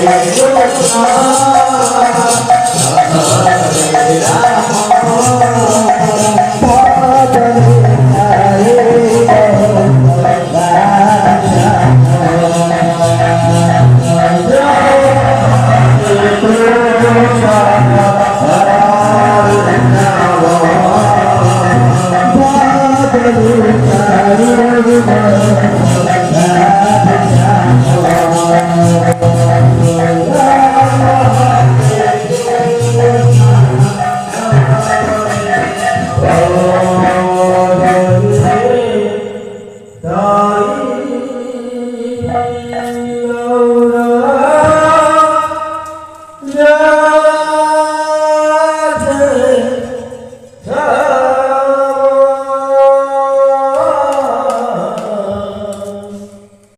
Hãy subscribe cho kênh Ghiền Mì Gõ để không bỏ lỡ